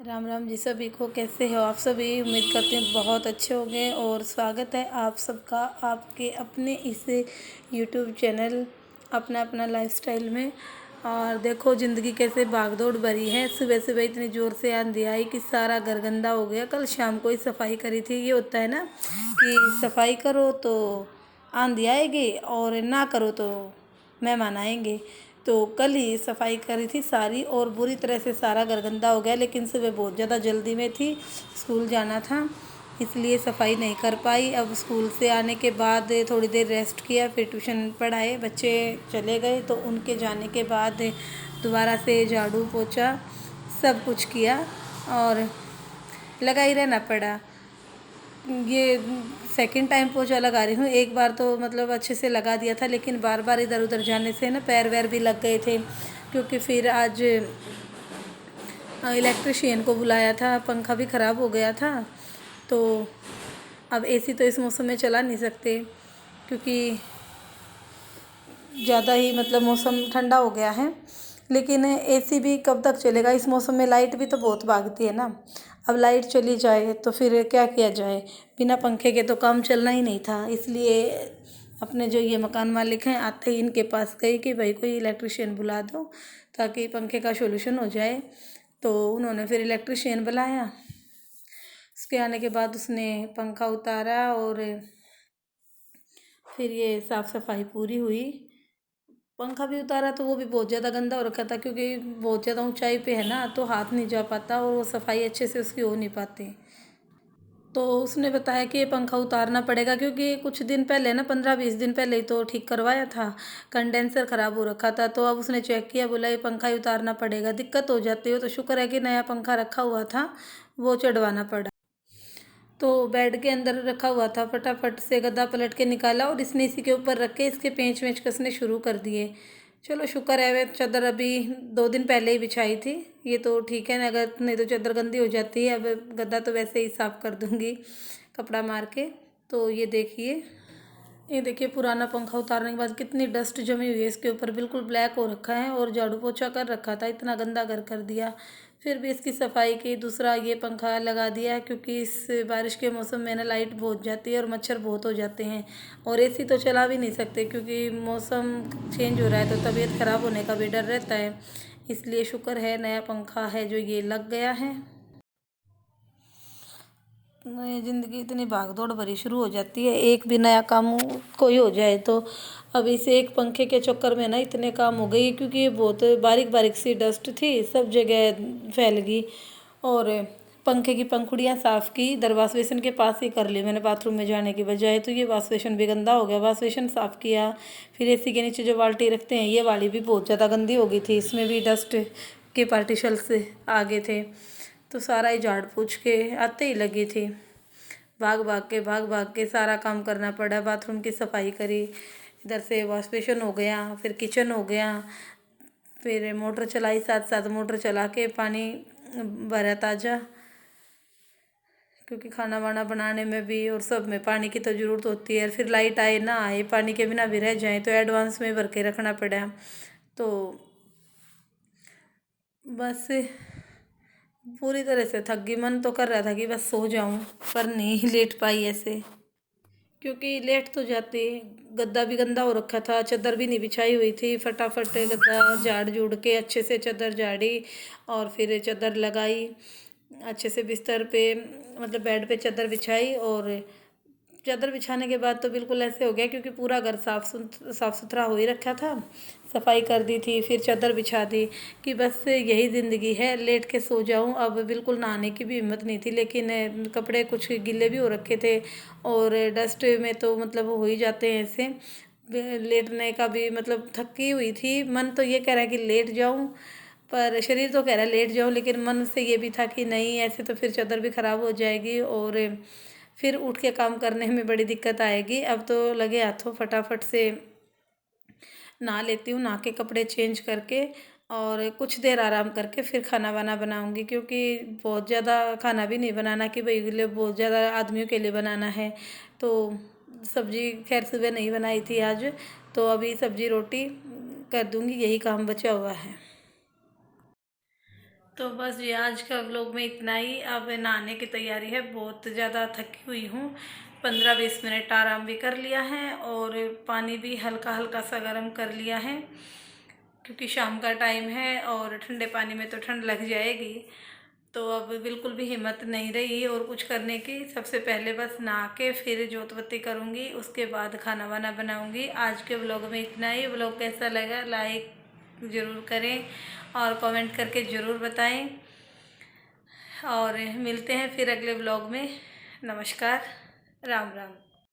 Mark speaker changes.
Speaker 1: राम राम जी सभी को। कैसे हो आप सभी? उम्मीद करती हूँ बहुत अच्छे होंगे और स्वागत है आप सबका आपके अपने इस यूट्यूब चैनल अपना अपना लाइफस्टाइल में। और देखो ज़िंदगी कैसे भागदौड़ भरी है। सुबह सुबह इतनी ज़ोर से आंधी आई कि सारा घर गंदा हो गया। कल शाम को ही सफाई करी थी। ये होता है ना कि सफाई करो तो आंधी आएगी और ना करो तो मेहमान आएंगे। तो कल ही सफाई करी थी सारी और बुरी तरह से सारा घर गंदा हो गया। लेकिन सुबह बहुत ज़्यादा जल्दी में थी, स्कूल जाना था, इसलिए सफाई नहीं कर पाई। अब स्कूल से आने के बाद थोड़ी देर रेस्ट किया, फिर ट्यूशन पढ़ाए, बच्चे चले गए तो उनके जाने के बाद दोबारा से झाड़ू पोछा सब कुछ किया और लगा ही रहना पड़ा। ये सेकंड टाइम पोछा लगा रही हूँ। एक बार तो मतलब अच्छे से लगा दिया था, लेकिन बार बार इधर उधर जाने से ना पैर वैर भी लग गए थे। क्योंकि फिर आज इलेक्ट्रिशियन को बुलाया था, पंखा भी ख़राब हो गया था। तो अब एसी तो इस मौसम में चला नहीं सकते क्योंकि ज़्यादा ही मतलब मौसम ठंडा हो गया है। लेकिन एसी भी कब तक चलेगा इस मौसम में? लाइट भी तो बहुत भागती है ना। अब लाइट चली जाए तो फिर क्या किया जाए? बिना पंखे के तो काम चलना ही नहीं था। इसलिए अपने जो ये मकान मालिक हैं आते ही इनके पास गई कि भाई कोई इलेक्ट्रिशियन बुला दो ताकि पंखे का सोल्यूशन हो जाए। तो उन्होंने फिर इलेक्ट्रिशियन बुलाया। उसके आने के बाद उसने पंखा उतारा और फिर ये साफ़ सफाई पूरी हुई। पंखा भी उतारा तो वो भी बहुत ज़्यादा गंदा हो रखा था क्योंकि बहुत ज़्यादा ऊंचाई पे है ना, तो हाथ नहीं जा पाता और वो सफाई अच्छे से उसकी हो नहीं पाती। तो उसने बताया कि ये पंखा उतारना पड़ेगा क्योंकि कुछ दिन पहले ना 15-20 दिन पहले ही तो ठीक करवाया था, कंडेंसर ख़राब हो रखा था। तो अब उसने चेक किया, बोला ये पंखा ही उतारना पड़ेगा, दिक्कत हो जाती हो। तो शुक्र है कि नया पंखा रखा हुआ था, वो चढ़वाना पड़ा। तो बेड के अंदर रखा हुआ था, फटाफट से गद्दा पलट के निकाला और इसने इसी के ऊपर रख के इसके पेंच वेंच कसने शुरू कर दिए। चलो शुक्र है वे चादर अभी 2 दिन पहले ही बिछाई थी, ये तो ठीक है ना, अगर नहीं तो चादर गंदी हो जाती है। अब गद्दा तो वैसे ही साफ़ कर दूँगी कपड़ा मार के। तो ये देखिए पुराना पंखा उतारने के बाद कितनी डस्ट जमी हुई है इसके ऊपर, बिल्कुल ब्लैक हो रखा है और झाड़ू पोछा कर रखा था, इतना गंदा घर कर दिया। फिर भी इसकी सफाई की। दूसरा ये पंखा लगा दिया क्योंकि इस बारिश के मौसम में ना लाइट बहुत जाती है और मच्छर बहुत हो जाते हैं। और एसी तो चला भी नहीं सकते क्योंकि मौसम चेंज हो रहा है तो तबीयत ख़राब होने का भी डर रहता है। इसलिए शुक्र है नया पंखा है जो ये लग गया है। नई ज़िंदगी इतनी भागदौड़ भरी शुरू हो जाती है, एक भी नया काम कोई हो जाए तो। अब इस एक पंखे के चक्कर में ना इतने काम हो गई क्योंकि ये बहुत बारीक बारीक सी डस्ट थी, सब जगह फैल गई। और पंखे की पंखुड़ियाँ साफ़ की, इधर वॉश बेसिन के पास ही कर ली मैंने बाथरूम में जाने की बजाय। तो ये वॉश बेसिन भी गंदा हो गया, वॉश बेसिन साफ़ किया। फिर एसी के नीचे जो बाल्टी रखते हैं ये वाली भी बहुत ज़्यादा गंदी हो गई थी, इसमें भी डस्ट के पार्टिकल्स आ गए थे। तो सारा ही झाड़ पोंछ के आते ही लगी थी। भाग भाग के सारा काम करना पड़ा। बाथरूम की सफाई करी, इधर से वॉश बेसिन हो गया, फिर किचन हो गया, फिर मोटर चलाई, साथ साथ मोटर चला के पानी भरा ताज़ा, क्योंकि खाना वाना बनाने में भी और सब में पानी की तो ज़रूरत होती है। फिर लाइट आए ना आए, पानी के बिना भी रह जाए तो एडवांस में भर के रखना पड़ा। तो बस पूरी तरह से थक गई। मन तो कर रहा था कि बस सो जाऊं, पर नहीं लेट पाई ऐसे, क्योंकि लेट तो जाती। गद्दा भी गंदा हो रखा था, चादर भी नहीं बिछाई हुई थी। फटाफट गद्दा झाड़ झूड़ के अच्छे से चादर झाड़ी और फिर चादर लगाई अच्छे से बिस्तर पे, मतलब बेड पे चादर बिछाई। और चादर बिछाने के बाद तो बिल्कुल ऐसे हो गया क्योंकि पूरा घर साफ़ सुथरा हो ही रखा था, सफाई कर दी थी, फिर चादर बिछा दी कि बस यही ज़िंदगी है, लेट के सो जाऊं। अब बिल्कुल नहाने की भी हिम्मत नहीं थी, लेकिन कपड़े कुछ गीले भी हो रखे थे और डस्ट में तो मतलब हो ही जाते हैं ऐसे। लेटने का भी मतलब थकी हुई थी। मन तो ये कह रहा है कि लेट जाऊं, पर शरीर तो कह रहा है लेट जाऊं, लेकिन मन से ये भी था कि नहीं, ऐसे तो फिर चादर भी ख़राब हो जाएगी और फिर उठ के काम करने में बड़ी दिक्कत आएगी। अब तो लगे हाथों फटाफट से नहा लेती हूँ, नहा के कपड़े चेंज करके और कुछ देर आराम करके फिर खाना वाना बनाऊँगी, क्योंकि बहुत ज़्यादा खाना भी नहीं बनाना कि भाई लिए बहुत ज़्यादा आदमियों के लिए बनाना है। तो सब्ज़ी खैर सुबह नहीं बनाई थी आज, तो अभी सब्ज़ी रोटी कर दूँगी, यही काम बचा हुआ है। तो बस ये आज का व्लॉग में इतना ही। अब नहाने की तैयारी है, बहुत ज़्यादा थकी हुई हूँ। 15-20 मिनट आराम भी कर लिया है और पानी भी हल्का हल्का सा गर्म कर लिया है, क्योंकि शाम का टाइम है और ठंडे पानी में तो ठंड लग जाएगी। तो अब बिल्कुल भी हिम्मत नहीं रही और कुछ करने की। सबसे पहले बस नहा के फिर जोत बत्ती करूँगी, उसके बाद खाना वाना बनाऊँगी। आज के व्लॉग में इतना ही। व्लॉग कैसा लगा लाइक ज़रूर करें और कमेंट करके ज़रूर बताएं, और मिलते हैं फिर अगले व्लॉग में। नमस्कार, राम राम।